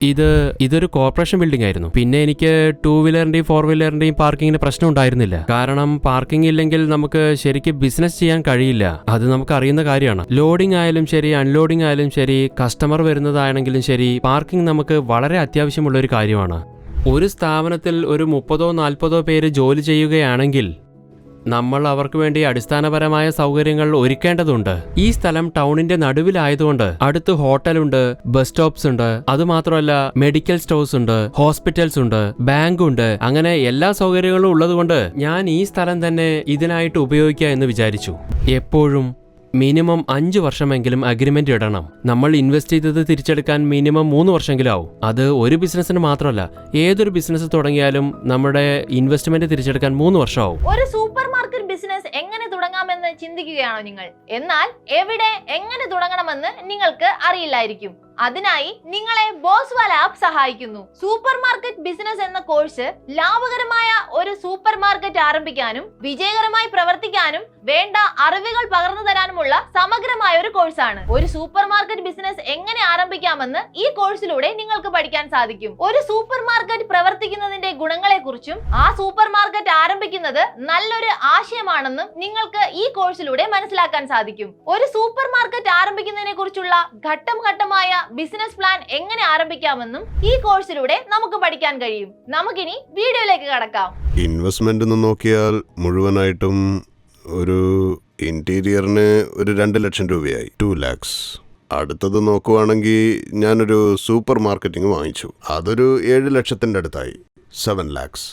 ഇതൊരു corporation building ആയിരുന്നു. പിന്നെ എനിക്ക് 2 വീലറിന്റെയും 4 വീലറിന്റെയും പാർക്കിങ്ങിന് പ്രശ്നം ഉണ്ടായിരുന്നില്ല. കാരണം പാർക്കിംഗ് ഇല്ലെങ്കിൽ നമുക്ക് ശരിക്കും ബിസിനസ് ചെയ്യാൻ കഴിയില്ല. അത് നമുക്ക് അറിയുന്ന കാര്യമാണ്. ലോഡിംഗ് ആയാലും ശരി, അൺലോഡിംഗ് ആയാലും ശരി, കസ്റ്റമർ വരുന്നതാണെങ്കിലും ശരി, പാർക്കിംഗ് നമുക്ക് വളരെ അത്യാവശ്യമുള്ള ഒരു കാര്യമാണ്. ഒരു സ്ഥാപനത്തിൽ ഒരു 30-40 പേര് ജോലി ചെയ്യുകയാണെങ്കിൽ നമ്മൾ അവർക്ക് വേണ്ടി അടിസ്ഥാനപരമായ സൗകര്യങ്ങൾ ഒരുക്കേണ്ടതുണ്ട്. ഈ സ്ഥലം ടൗണിന്റെ നടുവിലായതുകൊണ്ട് അടുത്ത് ഹോട്ടലുണ്ട്, ബസ് സ്റ്റോപ്സ് ഉണ്ട്, അതുമാത്രമല്ല മെഡിക്കൽ സ്റ്റോഴ്സ് ഉണ്ട്, ഹോസ്പിറ്റൽസ് ഉണ്ട്, ബാങ്ക് ഉണ്ട്. അങ്ങനെ എല്ലാ സൗകര്യങ്ങളും ഉള്ളതുകൊണ്ട് ഞാൻ ഈ സ്ഥലം തന്നെ ഇതിനായിട്ട് ഉപയോഗിക്കുക എന്ന് വിചാരിച്ചു. എപ്പോഴും മിനിമം 5 വർഷമെങ്കിലും അഗ്രിമെന്റ് ഇടണം. നമ്മൾ ഇൻവെസ്റ്റ് ചെയ്തത് തിരിച്ചെടുക്കാൻ മിനിമം 3 വർഷമെങ്കിലും ആവും. അത് ഒരു ബിസിനസ്സിന് മാത്രമല്ല, ഏതൊരു ബിസിനസ് തുടങ്ങിയാലും നമ്മുടെ ഇൻവെസ്റ്റ്മെന്റ് തിരിച്ചെടുക്കാൻ 3 വർഷമാവും. ഒരു സൂപ്പർ മാർക്കറ്റ് ബിസിനസ് എങ്ങനെ തുടങ്ങാമെന്ന് ചിന്തിക്കുകയാണോ നിങ്ങൾ? എന്നാൽ എവിടെ എങ്ങനെ തുടങ്ങണമെന്ന് നിങ്ങൾക്ക് അറിയില്ലായിരിക്കും. അതിനായി നിങ്ങളെ ബോസ്വാല ആപ്പ് സഹായിക്കുന്നു. സൂപ്പർ മാർക്കറ്റ് ബിസിനസ് എന്ന കോഴ്സ് ലാഭകരമായ ഒരു സൂപ്പർ മാർക്കറ്റ് ആരംഭിക്കാനും വിജയകരമായി പ്രവർത്തിക്കാനും വേണ്ട അറിവുകൾ പകർന്നു തരാനുമുള്ള സമഗ്രമായ ഒരു കോഴ്സാണ്. ഒരു സൂപ്പർ മാർക്കറ്റ് ബിസിനസ് എങ്ങനെ ആരംഭിക്കാമെന്ന് ഈ കോഴ്സിലൂടെ നിങ്ങൾക്ക് പഠിക്കാൻ സാധിക്കും. ഒരു സൂപ്പർ മാർക്കറ്റ് പ്രവർത്തിക്കുന്നതിന്റെ ഗുണങ്ങളെക്കുറിച്ചും ആ സൂപ്പർ മാർക്കറ്റ് ആരംഭിക്കുന്നത് നല്ലൊരു ആശയമാണെന്നും നിങ്ങൾക്ക് ഈ കോഴ്സിലൂടെ മനസ്സിലാക്കാൻ സാധിക്കും. ഒരു സൂപ്പർ മാർക്കറ്റ് ആരംഭിക്കുന്നതിനെ കുറിച്ചുള്ള ഘട്ടം ഘട്ടമായ ബിസിനസ് പ്ലാൻ എങ്ങനെ ആരംഭിക്കാമെന്നും ഈ കോഴ്സിലൂടെ നമുക്ക് പഠിക്കാൻ കഴിയും. നമുക്കിനി വീഡിയോയിലേക്ക് കടക്കാം. ഇൻവെസ്റ്റ്മെന്റ് നോക്കിയാൽ മുഴുവനായിട്ടും ഒരു ഇന്റീരിയറിന് ഒരു 2 ലക്ഷം രൂപയായി, 2 lakhs. അടുത്തത് നോക്കുവാണെങ്കിൽ ഞാനൊരു സൂപ്പർ മാർക്കറ്റിംഗ് വാങ്ങിച്ചു, അതൊരു 7 ലക്ഷത്തിൻ്റെ അടുത്തായി, 7 lakhs.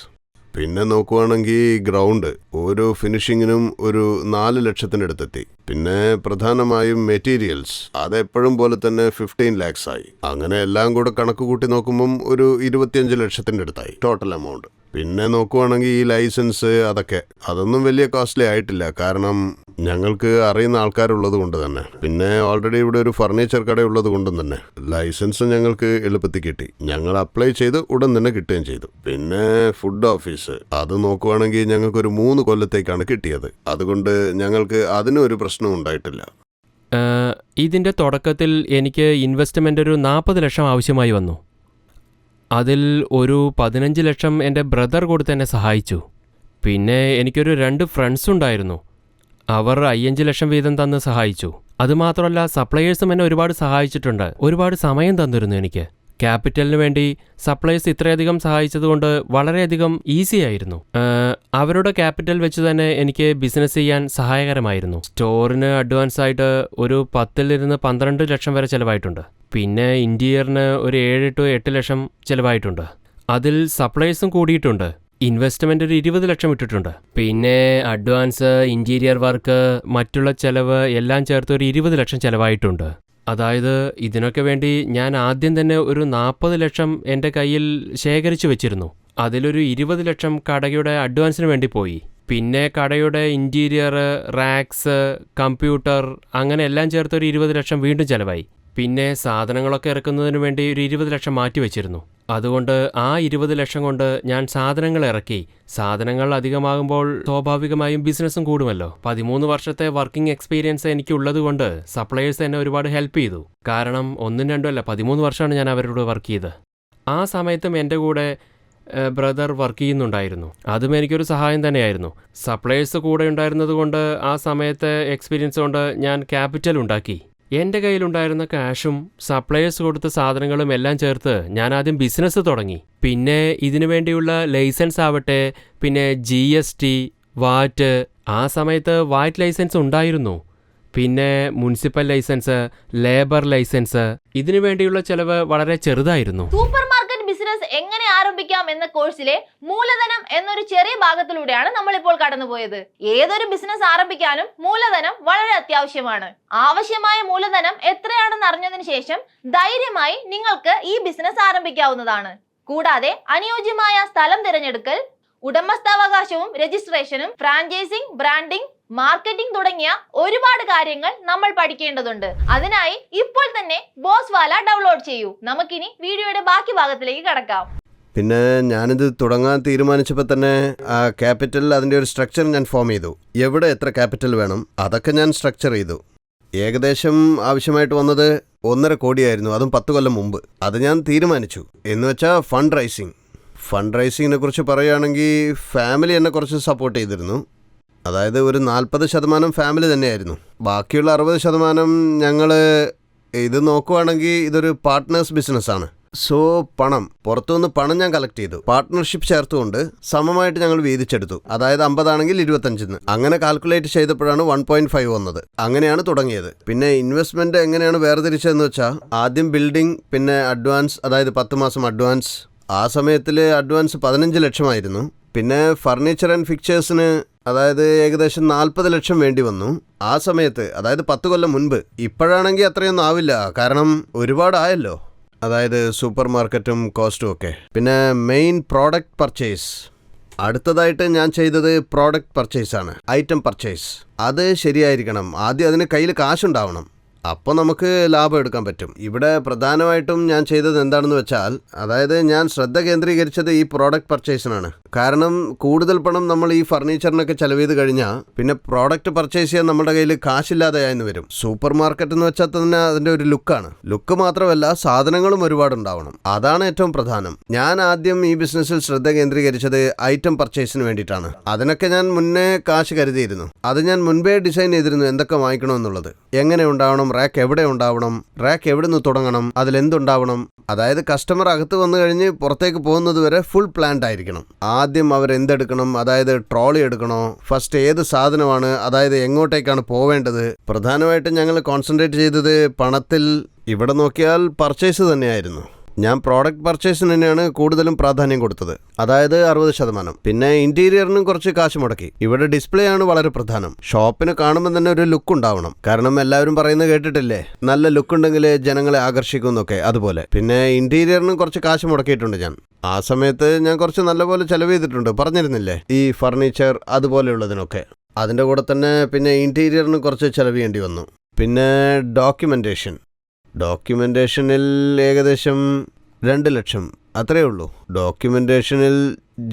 പിന്നെ നോക്കുവാണെങ്കിൽ ഗ്രൗണ്ട് ഓരോ ഫിനിഷിങ്ങിനും ഒരു 4 ലക്ഷത്തിനടുത്തെത്തി. പിന്നെ പ്രധാനമായും മെറ്റീരിയൽസ് അതെപ്പോഴും പോലെ തന്നെ 15 lakhs ആയി. അങ്ങനെ എല്ലാം കൂടെ കണക്ക് കൂട്ടി നോക്കുമ്പം ഒരു 25 ലക്ഷത്തിൻ്റെ അടുത്തായി ടോട്ടൽ എമൗണ്ട്. പിന്നെ നോക്കുവാണെങ്കിൽ ഈ ലൈസൻസ് അതൊന്നും വലിയ കോസ്റ്റ്ലി ആയിട്ടില്ല, കാരണം ഞങ്ങൾക്ക് അറിയുന്ന ആൾക്കാരുള്ളത് കൊണ്ട് തന്നെ. പിന്നെ ഓൾറെഡി ഇവിടെ ഒരു ഫർണിച്ചർ കട ഉള്ളത് കൊണ്ടും തന്നെ ലൈസൻസ് ഞങ്ങൾക്ക് എളുപ്പത്തിൽ കിട്ടി. ഞങ്ങൾ അപ്ലൈ ചെയ്ത് ഉടൻ തന്നെ കിട്ടുകയും ചെയ്തു. പിന്നെ ഫുഡ് ഓഫീസ് അത് നോക്കുവാണെങ്കിൽ ഞങ്ങൾക്കൊരു 3 കൊല്ലത്തേക്കാണ് കിട്ടിയത്. അതുകൊണ്ട് ഞങ്ങൾക്ക് അതിനൊരു പ്രശ്നം ഉണ്ടായിട്ടില്ല. ഇതിന്റെ തുടക്കത്തിൽ എനിക്ക് ഇൻവെസ്റ്റ്മെന്റ് ഒരു 40 ലക്ഷം ആവശ്യമായി വന്നു. അതിൽ ഒരു 15 ലക്ഷം എൻ്റെ ബ്രദർ കൊടുത്ത് എന്നെ സഹായിച്ചു. പിന്നെ എനിക്കൊരു 2 ഫ്രണ്ട്സ് ഉണ്ടായിരുന്നു, അവർ 5 ലക്ഷം വീതം തന്ന് സഹായിച്ചു. അതുമാത്രമല്ല സപ്ലയേഴ്സും എന്നെ ഒരുപാട് സഹായിച്ചിട്ടുണ്ട്, ഒരുപാട് സമയം തന്നിരുന്നു എനിക്ക്. ക്യാപിറ്റലിന് വേണ്ടി സപ്ലയേഴ്സ് ഇത്രയധികം സഹായിച്ചതുകൊണ്ട് വളരെയധികം ഈസി ആയിരുന്നു. അവരുടെ ക്യാപിറ്റൽ വെച്ച് തന്നെ എനിക്ക് ബിസിനസ് ചെയ്യാൻ സഹായകരമായിരുന്നു. സ്റ്റോറിന് അഡ്വാൻസ് ആയിട്ട് ഒരു 10-12 ലക്ഷം വരെ ചിലവായിട്ടുണ്ട്. പിന്നെ ഇന്റീരിയറിന് ഒരു 7-8 ലക്ഷം ചിലവായിട്ടുണ്ട്. അതിൽ സപ്ലൈസും കൂടിയിട്ടുണ്ട്. ഇൻവെസ്റ്റ്മെന്റ് ഒരു 20 ലക്ഷം ഇട്ടിട്ടുണ്ട്. പിന്നെ അഡ്വാൻസ്, ഇന്റീരിയർ വർക്ക്, മറ്റുള്ള ചെലവ് എല്ലാം ചേർത്ത് ഒരു 20 ലക്ഷം ചിലവായിട്ടുണ്ട്. അതായത് ഇതിനൊക്കെ വേണ്ടി ഞാൻ ആദ്യം തന്നെ ഒരു 40 ലക്ഷം എൻ്റെ കയ്യിൽ ശേഖരിച്ചു വെച്ചിരുന്നു. അതിലൊരു 20 ലക്ഷം കടയുടെ അഡ്വാൻസിന് വേണ്ടി പോയി. പിന്നെ കടയുടെ ഇന്റീരിയർ, റാക്സ്, കമ്പ്യൂട്ടർ അങ്ങനെ എല്ലാം ചേർത്ത് ഒരു 20 ലക്ഷം വീണ്ടും ചിലവായി. പിന്നെ സാധനങ്ങളൊക്കെ ഇറക്കുന്നതിന് വേണ്ടി ഒരു 20 ലക്ഷം മാറ്റി വെച്ചിരുന്നു. അതുകൊണ്ട് ആ 20 ലക്ഷം കൊണ്ട് ഞാൻ സാധനങ്ങൾ ഇറക്കി. സാധനങ്ങൾ അധികമാകുമ്പോൾ സ്വാഭാവികമായും ബിസിനസ്സും കൂടുമല്ലോ. 13 വർഷത്തെ വർക്കിംഗ് എക്സ്പീരിയൻസ് എനിക്കുള്ളത് കൊണ്ട് സപ്ലയേഴ്സ് എന്നെ ഒരുപാട് ഹെൽപ്പ് ചെയ്തു. കാരണം 1-2 അല്ല, 13 വർഷമാണ് ഞാൻ അവരോട് വർക്ക് ചെയ്തത്. ആ സമയത്തും എൻ്റെ കൂടെ ബ്രദർ വർക്ക് ചെയ്യുന്നുണ്ടായിരുന്നു. അതും എനിക്കൊരു സഹായം തന്നെയായിരുന്നു. സപ്ലയേഴ്സ് കൂടെ ഉണ്ടായിരുന്നത് കൊണ്ട് ആ സമയത്തെ എക്സ്പീരിയൻസ് കൊണ്ട് ഞാൻ ക്യാപിറ്റൽ ഉണ്ടാക്കി. എൻ്റെ കയ്യിലുണ്ടായിരുന്ന ക്യാഷും സപ്ലയേഴ്സ് കൊടുത്ത സാധനങ്ങളും എല്ലാം ചേർത്ത് ഞാൻ ആദ്യം ബിസിനസ് തുടങ്ങി. പിന്നെ ഇതിനു വേണ്ടിയുള്ള ലൈസൻസ് ആവട്ടെ, പിന്നെ GST, വാറ്റ്, ആ സമയത്ത് വാറ്റ് ലൈസൻസ് ഉണ്ടായിരുന്നു. പിന്നെ മുനിസിപ്പൽ ലൈസൻസ്, ലേബർ ലൈസൻസ്, ഇതിനു വേണ്ടിയുള്ള ചെലവ് വളരെ ചെറുതായിരുന്നു. സൂപ്പർ മാർക്കറ്റ് ബിസിനസ് എങ്ങനെ ആരംഭിക്കാം എന്ന കോഴ്സിലെ മൂലധനം എന്നൊരു ചെറിയ ഭാഗത്തിലൂടെയാണ് നമ്മൾ ഇപ്പോൾ കടന്നുപോയത്. ഏതൊരു ബിസിനസ് ആരംഭിക്കാനും മൂലധനം വളരെ അത്യാവശ്യമാണ്. ആവശ്യമായ മൂലധനം എത്രയാണെന്ന് അറിഞ്ഞതിന് ശേഷം ധൈര്യമായി നിങ്ങൾക്ക് ഈ ബിസിനസ് ആരംഭിക്കാവുന്നതാണ്. കൂടാതെ അനുയോജ്യമായ സ്ഥലം തിരഞ്ഞെടുക്കൽ, ഉടമസ്ഥാവകാശവും രജിസ്ട്രേഷനും, ഫ്രാഞ്ചൈസിംഗ്, ബ്രാൻഡിംഗ്, മാർക്കറ്റിംഗ് തുടങ്ങിയ ഒരുപാട് കാര്യങ്ങൾ നമ്മൾ പഠിക്കേണ്ടതുണ്ട്. അതിനായി ഇപ്പോൾ തന്നെ ബോസ്വാല ഡൗൺലോഡ് ചെയ്യൂ. നമുക്കിനി വീഡിയോയുടെ ബാക്കി ഭാഗത്തിലേക്ക് കടക്കാം. പിന്നെ ഞാനിത് തുടങ്ങാൻ തീരുമാനിച്ചപ്പോൾ തന്നെ ആ ക്യാപിറ്റൽ അതിൻ്റെ ഒരു സ്ട്രക്ചർ ഞാൻ ഫോം ചെയ്തു. എവിടെ എത്ര ക്യാപിറ്റൽ വേണം അതൊക്കെ ഞാൻ സ്ട്രക്ചർ ചെയ്തു. ഏകദേശം ആവശ്യമായിട്ട് വന്നത് 1.5 കോടിയായിരുന്നു, അതും 10 കൊല്ലം മുമ്പ്. അത് ഞാൻ തീരുമാനിച്ചു. എന്ന് വെച്ചാൽ ഫണ്ട് റൈസിങ്ങിനെ കുറിച്ച് പറയുകയാണെങ്കിൽ ഫാമിലി എന്നെ കുറച്ച് സപ്പോർട്ട് ചെയ്തിരുന്നു. അതായത് ഒരു 40% ഫാമിലി തന്നെയായിരുന്നു. ബാക്കിയുള്ള 60% ഞങ്ങൾ ഇത് നോക്കുവാണെങ്കിൽ ഇതൊരു പാർട്ട്നേഴ്സ് ബിസിനസ്സാണ്. സോ പുറത്തുനിന്ന് പണം ഞാൻ കളക്ട് ചെയ്തു. പാർട്ട്ണർഷിപ്പ് ചേർത്തുകൊണ്ട് സമമായിട്ട് ഞങ്ങൾ വീതിച്ചെടുത്തു. അതായത് 50 ആണെങ്കിൽ 25 അങ്ങനെ കാൽക്കുലേറ്റ് ചെയ്തപ്പോഴാണ് 1.5 വന്നത്. അങ്ങനെയാണ് തുടങ്ങിയത്. പിന്നെ ഇൻവെസ്റ്റ്മെന്റ് എങ്ങനെയാണ് വേർതിരിച്ചതെന്ന് വെച്ചാൽ ആദ്യം ബിൽഡിംഗ്, പിന്നെ അഡ്വാൻസ്, അതായത് 10 മാസം അഡ്വാൻസ്. ആ സമയത്തിൽ അഡ്വാൻസ് 15 ലക്ഷമായിരുന്നു. പിന്നെ ഫർണിച്ചർ ആൻഡ് ഫിക്ചേഴ്സിന് അതായത് ഏകദേശം 40 ലക്ഷം വേണ്ടി വന്നു ആ സമയത്ത്, അതായത് 10 കൊല്ലം മുൻപ്. ഇപ്പോഴാണെങ്കിൽ അത്രയൊന്നും ആവില്ല, കാരണം ഒരുപാടായല്ലോ. അതായത് സൂപ്പർ മാർക്കറ്റും കോസ്റ്റും ഒക്കെ. പിന്നെ മെയിൻ പ്രോഡക്റ്റ് പർച്ചേസ്. അടുത്തതായിട്ട് ഞാൻ ചെയ്തത് പ്രോഡക്റ്റ് പർച്ചേസാണ്, ഐറ്റം പർച്ചേസ്. അത് ശരിയായിരിക്കണം. ആദ്യം അതിന് കയ്യിൽ കാശുണ്ടാവണം, അപ്പോൾ നമുക്ക് ലാഭം എടുക്കാൻ പറ്റും. ഇവിടെ പ്രധാനമായിട്ടും ഞാൻ ചെയ്തത് എന്താണെന്ന് വെച്ചാൽ, അതായത് ഞാൻ ശ്രദ്ധ കേന്ദ്രീകരിച്ചത് ഈ പ്രോഡക്റ്റ് പർച്ചേസിനാണ്. കാരണം കൂടുതൽ പണം നമ്മൾ ഈ ഫർണിച്ചറിനൊക്കെ ചെലവ് ചെയ്ത് കഴിഞ്ഞാൽ പിന്നെ പ്രോഡക്റ്റ് പർച്ചേസ് ചെയ്യാൻ നമ്മുടെ കയ്യിൽ കാശില്ലാതെയായെന്ന് വരും. സൂപ്പർ മാർക്കറ്റ് എന്ന് വെച്ചാൽ തന്നെ അതിൻ്റെ ഒരു ലുക്കാണ്. ലുക്ക് മാത്രമല്ല, സാധനങ്ങളും ഒരുപാടുണ്ടാവണം. അതാണ് ഏറ്റവും പ്രധാനം. ഞാൻ ആദ്യം ഈ ബിസിനസ്സിൽ ശ്രദ്ധ കേന്ദ്രീകരിച്ചത് ഐറ്റം പർച്ചേസിന് വേണ്ടിയിട്ടാണ്. അതിനൊക്കെ ഞാൻ മുന്നേ കാശ് കരുതിയിരുന്നു. അത് ഞാൻ മുൻപേ ഡിസൈൻ ചെയ്തിരുന്നു, എന്തൊക്കെ വാങ്ങിക്കണമെന്നുള്ളത്, എങ്ങനെ ഉണ്ടാവണം, റാക്ക് എവിടെ ഉണ്ടാവണം, റാക്ക് എവിടെ നിന്ന് തുടങ്ങണം, അതിലെന്തുണ്ടാവണം. അതായത് കസ്റ്റമർ അകത്ത് വന്നു കഴിഞ്ഞ് പുറത്തേക്ക് പോകുന്നത് വരെ ഫുൾ പ്ലാൻഡ് ആയിരിക്കണം. ആദ്യം അവരെന്തെടുക്കണം, അതായത് ട്രോളി എടുക്കണോ, ഫസ്റ്റ് ഏത് സാധനമാണ്, അതായത് എങ്ങോട്ടേക്കാണ് പോവേണ്ടത്. പ്രധാനമായിട്ടും ഞങ്ങൾ കോൺസെൻട്രേറ്റ് ചെയ്തത് പണത്തിൽ. ഇവിടെ നോക്കിയാൽ പർച്ചേസ് തന്നെയായിരുന്നു. ഞാൻ പ്രോഡക്റ്റ് പർച്ചേസിന് തന്നെയാണ് കൂടുതലും പ്രാധാന്യം കൊടുത്തത്, അതായത് 60%. പിന്നെ ഇന്റീരിയറിനും കുറച്ച് കാശ് മുടക്കി. ഇവിടെ ഡിസ്പ്ലേ ആണ് വളരെ പ്രധാനം. ഷോപ്പിന് കാണുമ്പോൾ തന്നെ ഒരു ലുക്ക് ഉണ്ടാവണം. കാരണം എല്ലാവരും പറയുന്നത് കേട്ടിട്ടില്ലേ, നല്ല ലുക്ക് ഉണ്ടെങ്കിൽ ജനങ്ങളെ ആകർഷിക്കും എന്നൊക്കെ. അതുപോലെ പിന്നെ ഇന്റീരിയറിനും കുറച്ച് കാശ് മുടക്കിയിട്ടുണ്ട് ഞാൻ. ആ സമയത്ത് ഞാൻ കുറച്ച് നല്ലപോലെ ചെലവ് ചെയ്തിട്ടുണ്ട്, പറഞ്ഞിരുന്നില്ലേ, ഈ ഫർണിച്ചർ അതുപോലെയുള്ളതിനൊക്കെ. അതിൻ്റെ കൂടെ തന്നെ പിന്നെ ഇന്റീരിയറിന് കുറച്ച് ചെലവ് ചെയ്യേണ്ടി വന്നു. പിന്നെ ഡോക്യുമെന്റേഷനിൽ ഏകദേശം 2 ലക്ഷം, അത്രയേ ഉള്ളൂ. ഡോക്യുമെന്റേഷനിൽ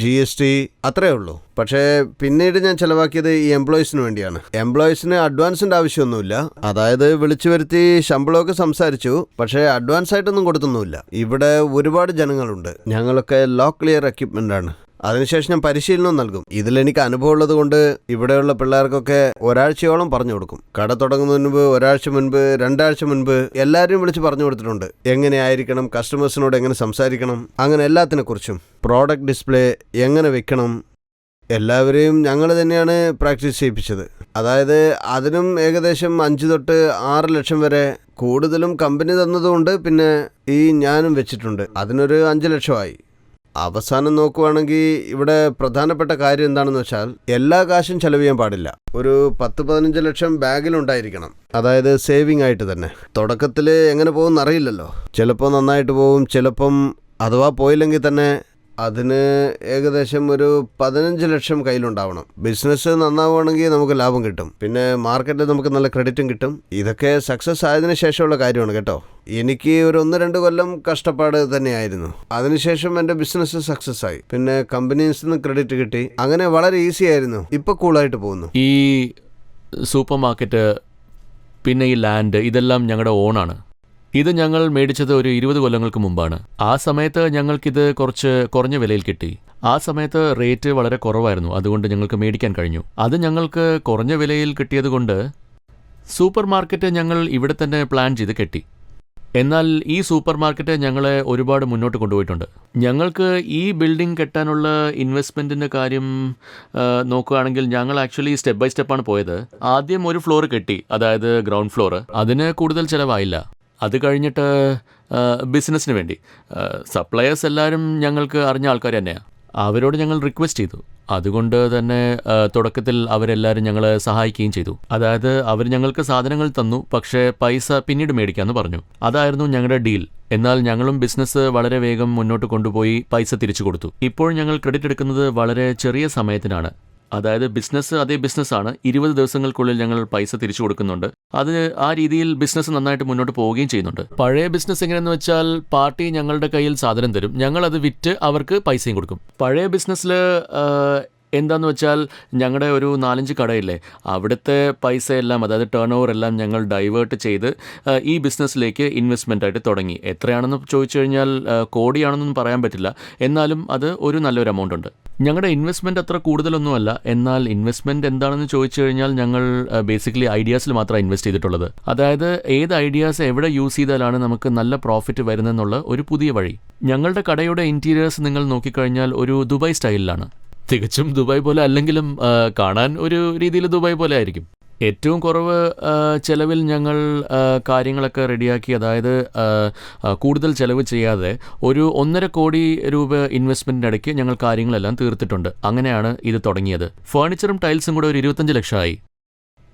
GST അത്രയേ ഉള്ളൂ. പക്ഷേ പിന്നീട് ഞാൻ ചിലവാക്കിയത് ഈ എംപ്ലോയീസിന് വേണ്ടിയാണ്. എംപ്ലോയീസിന് അഡ്വാൻസിൻ്റെ ആവശ്യമൊന്നുമില്ല. അതായത് വിളിച്ചു വരുത്തി ശമ്പളമൊക്കെ സംസാരിച്ചു, പക്ഷേ അഡ്വാൻസ് ആയിട്ടൊന്നും കൊടുത്തൊന്നുമില്ല. ഇവിടെ ഒരുപാട് ജനങ്ങളുണ്ട്. ഞങ്ങളൊക്കെ ലോ ക്ലിയർ എക്യുപ്മെൻ്റ് ആണ്. അതിനുശേഷം ഞാൻ പരിശീലനം നൽകും. ഇതിലെനിക്ക് അനുഭവമുള്ളത് കൊണ്ട് ഇവിടെയുള്ള പിള്ളേർക്കൊക്കെ ഒരാഴ്ചയോളം പറഞ്ഞു കൊടുക്കും. കട തുടങ്ങുന്നതിന് മുൻപ്, ഒരാഴ്ച മുൻപ്, 2 ആഴ്ച മുൻപ് എല്ലാവരും വിളിച്ച് പറഞ്ഞു കൊടുത്തിട്ടുണ്ട്. എങ്ങനെയായിരിക്കണം, കസ്റ്റമേഴ്സിനോട് എങ്ങനെ സംസാരിക്കണം, അങ്ങനെ എല്ലാത്തിനെക്കുറിച്ചും. പ്രോഡക്റ്റ് ഡിസ്പ്ലേ എങ്ങനെ വെക്കണം, എല്ലാവരെയും ഞങ്ങൾ തന്നെയാണ് പ്രാക്ടീസ് ചെയ്യിപ്പിച്ചത്. അതായത് അതിനും ഏകദേശം 5 തൊട്ട് 6 ലക്ഷം വരെ കൂടുതലും കമ്പനി തന്നതുകൊണ്ട് പിന്നെ ഈ ഞാനും വെച്ചിട്ടുണ്ട്. അതിനൊരു 5 ലക്ഷമായി. അവസാനം നോക്കുവാണെങ്കിൽ ഇവിടെ പ്രധാനപ്പെട്ട കാര്യം എന്താണെന്ന് വെച്ചാൽ, എല്ലാ കാശും ചെലവ് ചെയ്യാൻ പാടില്ല. ഒരു 10-15 ലക്ഷം ബാഗിലുണ്ടായിരിക്കണം, അതായത് സേവിങ് ആയിട്ട് തന്നെ. തുടക്കത്തിൽ എങ്ങനെ പോകുമെന്ന് അറിയില്ലല്ലോ. ചിലപ്പോൾ നന്നായിട്ട് പോകും, ചിലപ്പം അഥവാ പോയില്ലെങ്കിൽ തന്നെ അതിന് ഏകദേശം ഒരു 15 ലക്ഷം കയ്യിലുണ്ടാവണം. ബിസിനസ് നന്നാവുകയാണെങ്കിൽ നമുക്ക് ലാഭം കിട്ടും, പിന്നെ മാർക്കറ്റിൽ നമുക്ക് നല്ല ക്രെഡിറ്റും കിട്ടും. ഇതൊക്കെ സക്സസ് ആയതിനു ശേഷമുള്ള കാര്യമാണ് കേട്ടോ. എനിക്ക് ഒരു 1-2 കൊല്ലം കഷ്ടപ്പാട് തന്നെയായിരുന്നു. അതിനുശേഷം എൻ്റെ ബിസിനസ് സക്സസ് ആയി. പിന്നെ കമ്പനീസിൽ നിന്ന് ക്രെഡിറ്റ് കിട്ടി. അങ്ങനെ വളരെ ഈസി ആയിരുന്നു. ഇപ്പോൾ കൂളായിട്ട് പോകുന്നു. ഈ സൂപ്പർ മാർക്കറ്റ്, പിന്നെ ഈ ലാൻഡ്, ഇതെല്ലാം ഞങ്ങളുടെ ഓണാണ്. ഇത് ഞങ്ങൾ മേടിച്ചത് ഒരു 20 കൊല്ലങ്ങൾക്ക് മുമ്പാണ്. ആ സമയത്ത് ഞങ്ങൾക്കിത് കുറച്ച് കുറഞ്ഞ വിലയിൽ കിട്ടി. ആ സമയത്ത് റേറ്റ് വളരെ കുറവായിരുന്നു, അതുകൊണ്ട് ഞങ്ങൾക്ക് മേടിക്കാൻ കഴിഞ്ഞു. അത് ഞങ്ങൾക്ക് കുറഞ്ഞ വിലയിൽ കിട്ടിയതുകൊണ്ട് സൂപ്പർ മാർക്കറ്റ് ഞങ്ങൾ ഇവിടെ തന്നെ പ്ലാൻ ചെയ്ത് കെട്ടി. എന്നാൽ ഈ സൂപ്പർ മാർക്കറ്റ് ഞങ്ങളെ ഒരുപാട് മുന്നോട്ട് കൊണ്ടുപോയിട്ടുണ്ട്. ഞങ്ങൾക്ക് ഈ ബിൽഡിംഗ് കെട്ടാനുള്ള ഇൻവെസ്റ്റ്മെൻറ്റിൻ്റെ കാര്യം നോക്കുകയാണെങ്കിൽ ഞങ്ങൾ ആക്ച്വലി സ്റ്റെപ്പ് ബൈ സ്റ്റെപ്പാണ് പോയത്. ആദ്യം ഒരു ഫ്ലോർ കെട്ടി, അതായത് ഗ്രൗണ്ട് ഫ്ലോർ. അതിന് കൂടുതൽ ചിലവായില്ല. അത് കഴിഞ്ഞിട്ട് ബിസിനസ്സിന് വേണ്ടി സപ്ലയേഴ്സ് എല്ലാവരും ഞങ്ങൾക്ക് അറിഞ്ഞ ആൾക്കാർ തന്നെയാണ്. അവരോട് ഞങ്ങൾ റിക്വസ്റ്റ് ചെയ്തു. അതുകൊണ്ട് തന്നെ തുടക്കത്തിൽ അവരെല്ലാവരും ഞങ്ങളെ സഹായിക്കുകയും ചെയ്തു. അതായത് അവർ ഞങ്ങൾക്ക് സാധനങ്ങൾ തന്നു, പക്ഷേ പൈസ പിന്നീട് മേടിക്കാമെന്ന് പറഞ്ഞു. അതായിരുന്നു ഞങ്ങളുടെ ഡീൽ. എന്നാൽ ഞങ്ങളും ബിസിനസ് വളരെ വേഗം മുന്നോട്ട് കൊണ്ടുപോയി പൈസ തിരിച്ചു കൊടുത്തു. ഇപ്പോൾ ഞങ്ങൾ ക്രെഡിറ്റ് എടുക്കുന്നത് വളരെ ചെറിയ സമയത്തിനാണ്. അതായത് ബിസിനസ് അതേ ബിസിനസ്സാണ്. 20 ദിവസങ്ങൾക്കുള്ളിൽ ഞങ്ങൾ പൈസ തിരിച്ചു കൊടുക്കുന്നുണ്ട്. അത് ആ രീതിയിൽ ബിസിനസ് നന്നായിട്ട് മുന്നോട്ട് പോവുകയും ചെയ്യുന്നുണ്ട്. പഴയ ബിസിനസ് എങ്ങനെയെന്ന് വെച്ചാൽ, പാർട്ടി ഞങ്ങളുടെ കയ്യിൽ സാധനം തരും, ഞങ്ങൾ അത് വിറ്റ് അവർക്ക് പൈസയും കൊടുക്കും. പഴയ ബിസിനസ്സിൽ എന്താന്ന് വെച്ചാൽ ഞങ്ങളുടെ ഒരു 4-5 കടയില്ലേ, അവിടുത്തെ പൈസയെല്ലാം, അതായത് ടേൺ ഓവർ എല്ലാം ഞങ്ങൾ ഡൈവേർട്ട് ചെയ്ത് ഈ ബിസിനസ്സിലേക്ക് ഇൻവെസ്റ്റ്മെൻ്റ് ആയിട്ട് തുടങ്ങി. എത്രയാണെന്ന് ചോദിച്ചു കഴിഞ്ഞാൽ കോടിയാണെന്നൊന്നും പറയാൻ പറ്റില്ല, എന്നാലും അത് ഒരു നല്ലൊരു എമൗണ്ട് ഉണ്ട്. ഞങ്ങളുടെ ഇൻവെസ്റ്റ്മെൻറ്റ് അത്ര കൂടുതലൊന്നുമല്ല, എന്നാൽ ഇൻവെസ്റ്റ്മെൻറ്റ് എന്താണെന്ന് ചോദിച്ചു കഴിഞ്ഞാൽ ഞങ്ങൾ ബേസിക്കലി ഐഡിയാസിൽ മാത്രമാണ് ഇൻവെസ്റ്റ് ചെയ്തിട്ടുള്ളത്. അതായത് ഏത് ഐഡിയാസ് എവിടെ യൂസ് ചെയ്താലാണ് നമുക്ക് നല്ല പ്രോഫിറ്റ് വരുന്നതെന്നുള്ള ഒരു പുതിയ വഴി. ഞങ്ങളുടെ കടയുടെ ഇൻറ്റീരിയേഴ്സ് നിങ്ങൾ നോക്കിക്കഴിഞ്ഞാൽ ഒരു ദുബായ് സ്റ്റൈലിലാണ്. തികച്ചും ദുബായ് പോലെ അല്ലെങ്കിലും കാണാൻ ഒരു രീതിയിൽ ദുബായ് പോലെ ആയിരിക്കും. ഏറ്റവും കുറവ് ചിലവിൽ ഞങ്ങൾ കാര്യങ്ങളൊക്കെ റെഡിയാക്കി, അതായത് കൂടുതൽ ചിലവ് ചെയ്യാതെ ഒരു 1.5 കോടി രൂപ ഇൻവെസ്റ്റ്മെൻറ്റിൻ്റെ ഇടയ്ക്ക് ഞങ്ങൾ കാര്യങ്ങളെല്ലാം തീർത്തിട്ടുണ്ട്. അങ്ങനെയാണ് ഇത് തുടങ്ങിയത്. ഫേർണിച്ചറും ടൈൽസും കൂടെ ഒരു 25 ലക്ഷമായി.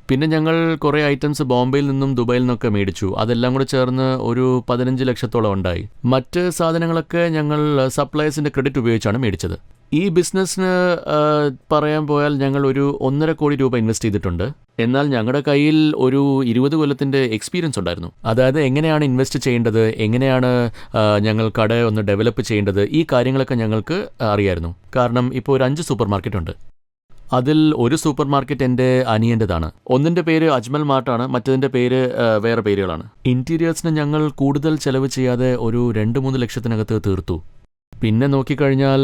പിന്നെ ഞങ്ങൾ കുറേ ഐറ്റംസ് ബോംബെയിൽ നിന്നും ദുബായിൽ നിന്നൊക്കെ മേടിച്ചു. അതെല്ലാം കൂടെ ചേർന്ന് ഒരു 15 ലക്ഷത്തോളം ഉണ്ടായി. മറ്റ് സാധനങ്ങളൊക്കെ ഞങ്ങൾ സപ്ലയേഴ്സിൻ്റെ ക്രെഡിറ്റ് ഉപയോഗിച്ചാണ് മേടിച്ചത്. ഈ ബിസിനസ്സിന് പറയാൻ പോയാൽ ഞങ്ങൾ ഒരു 1.5 കോടി രൂപ ഇൻവെസ്റ്റ് ചെയ്തിട്ടുണ്ട്. എന്നാൽ ഞങ്ങളുടെ കയ്യിൽ ഒരു 20 കൊല്ലത്തിൻ്റെ എക്സ്പീരിയൻസ് ഉണ്ടായിരുന്നു. അതായത് എങ്ങനെയാണ് ഇൻവെസ്റ്റ് ചെയ്യേണ്ടത്, എങ്ങനെയാണ് ഞങ്ങൾ കട ഒന്ന് ഡെവലപ്പ് ചെയ്യേണ്ടത്, ഈ കാര്യങ്ങളൊക്കെ ഞങ്ങൾക്ക് അറിയായിരുന്നു. കാരണം ഇപ്പോൾ ഒരു 5 സൂപ്പർ മാർക്കറ്റ് ഉണ്ട്. അതിൽ ഒരു സൂപ്പർ മാർക്കറ്റ് എൻ്റെ അനിയൻ്റെതാണ്. ഒന്നിൻ്റെ പേര് അജ്മൽ മാർട്ടാണ്, മറ്റതിൻ്റെ പേര് വേറെ പേരുകളാണ്. ഇൻറ്റീരിയേഴ്സിന് ഞങ്ങൾ കൂടുതൽ ചിലവ് ചെയ്യാതെ ഒരു 2-3 ലക്ഷത്തിനകത്ത് തീർത്തു. പിന്നെ നോക്കിക്കഴിഞ്ഞാൽ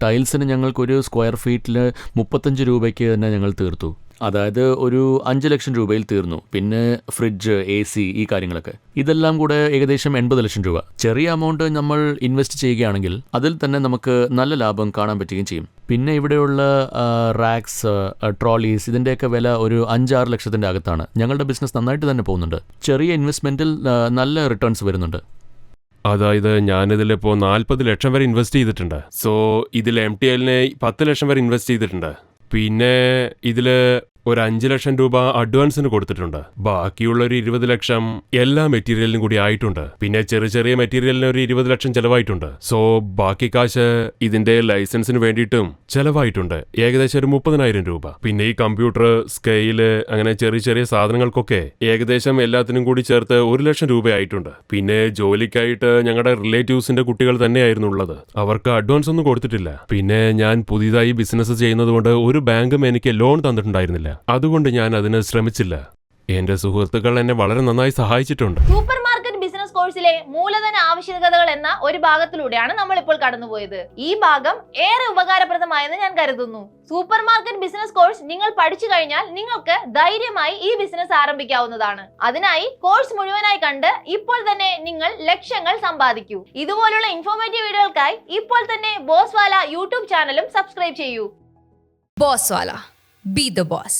ടൈൽസിന് ഞങ്ങൾക്കൊരു സ്ക്വയർ ഫീറ്റിൽ 35 രൂപയ്ക്ക് തന്നെ ഞങ്ങൾ തീർത്തു. അതായത് ഒരു 5 ലക്ഷം രൂപയിൽ തീർന്നു. പിന്നെ ഫ്രിഡ്ജ്, AC, ഈ കാര്യങ്ങളൊക്കെ, ഇതെല്ലാം കൂടെ ഏകദേശം 80 ലക്ഷം രൂപ. ചെറിയ എമൗണ്ട് നമ്മൾ ഇൻവെസ്റ്റ് ചെയ്യുകയാണെങ്കിൽ അതിൽ തന്നെ നമുക്ക് നല്ല ലാഭം കാണാൻ പറ്റുകയും ചെയ്യും. പിന്നെ ഇവിടെയുള്ള റാക്സ്, ട്രോളീസ്, ഇതിൻ്റെയൊക്കെ വില ഒരു 5-6 ലക്ഷത്തിൻ്റെ അകത്താണ്. ഞങ്ങളുടെ ബിസിനസ് നന്നായിട്ട് തന്നെ പോകുന്നുണ്ട്. ചെറിയ ഇൻവെസ്റ്റ്മെൻറ്റിൽ നല്ല റിട്ടേൺസ് വരുന്നുണ്ട്. അതായത് ഞാനിതിലിപ്പോൾ 40 ലക്ഷം വരെ ഇൻവെസ്റ്റ് ചെയ്തിട്ടുണ്ട്. സോ ഇതിൽ MTLന് 10 ലക്ഷം വരെ ഇൻവെസ്റ്റ് ചെയ്തിട്ടുണ്ട്. പിന്നെ ഇതിൽ ഒരു 5 ലക്ഷം രൂപ അഡ്വാൻസിന് കൊടുത്തിട്ടുണ്ട്. ബാക്കിയുള്ളൊരു 20 ലക്ഷം എല്ലാ മെറ്റീരിയലിനും കൂടി ആയിട്ടുണ്ട്. പിന്നെ ചെറിയ മെറ്റീരിയലിന് ഒരു 20 ലക്ഷം ചെലവായിട്ടുണ്ട്. സോ ബാക്കി കാശ് ഇതിന്റെ ലൈസൻസിന് വേണ്ടിയിട്ടും ചെലവായിട്ടുണ്ട്. ഏകദേശം ഒരു 30,000 രൂപ. പിന്നെ ഈ കമ്പ്യൂട്ടർ, സ്കെയില്, അങ്ങനെ ചെറിയ സാധനങ്ങൾക്കൊക്കെ ഏകദേശം എല്ലാത്തിനും കൂടി ചേർത്ത് 1 ലക്ഷം രൂപ ആയിട്ടുണ്ട്. പിന്നെ ജോലിക്കായിട്ട് ഞങ്ങളുടെ റിലേറ്റീവ്സിന്റെ കുട്ടികൾ തന്നെയായിരുന്നു ഉള്ളത്. അവർക്ക് അഡ്വാൻസ് ഒന്നും കൊടുത്തിട്ടില്ല. പിന്നെ ഞാൻ പുതിയതായി ബിസിനസ് ചെയ്യുന്നതുകൊണ്ട് ഒരു ബാങ്കും എനിക്ക് ലോൺ തന്നിട്ടുണ്ടായിരുന്നില്ല. അതുകൊണ്ട് ഞാൻ അതിന് ശ്രമിച്ചില്ല. എന്റെ സുഹൃത്തുക്കൾ എന്നെ വളരെ നന്നായി സഹായിച്ചിട്ടുണ്ട്. സൂപ്പർ മാർക്കറ്റ് ബിസിനസ് കോഴ്സിലെ മൂലധന ആവശ്യകതകൾ എന്ന ഒരു ഭാഗത്തിലൂടെയാണ് നമ്മൾ ഇപ്പോൾ കടന്നുപോയത്. ഈ ഭാഗം ഏറെ ഉപകാരപ്രദമായെന്ന് ഞാൻ കരുതുന്നു. സൂപ്പർ മാർക്കറ്റ് ബിസിനസ് കോഴ്സ് നിങ്ങൾ പഠിച്ചു കഴിഞ്ഞാൽ നിങ്ങൾക്ക് ധൈര്യമായി ഈ ബിസിനസ് ആരംഭിക്കാവുന്നതാണ്. അതിനായി കോഴ്സ് മുഴുവനായി കണ്ട് ഇപ്പോൾ തന്നെ നിങ്ങൾ ലക്ഷങ്ങൾ സമ്പാദിക്കൂ. ഇതുപോലുള്ള ഇൻഫോർമേറ്റീവ് വീഡിയോകൾക്കായി ഇപ്പോൾ തന്നെ ബോസ്വാല യൂട്യൂബ് ചാനലും സബ്സ്ക്രൈബ് ചെയ്യൂ. Bosswala. Be the boss.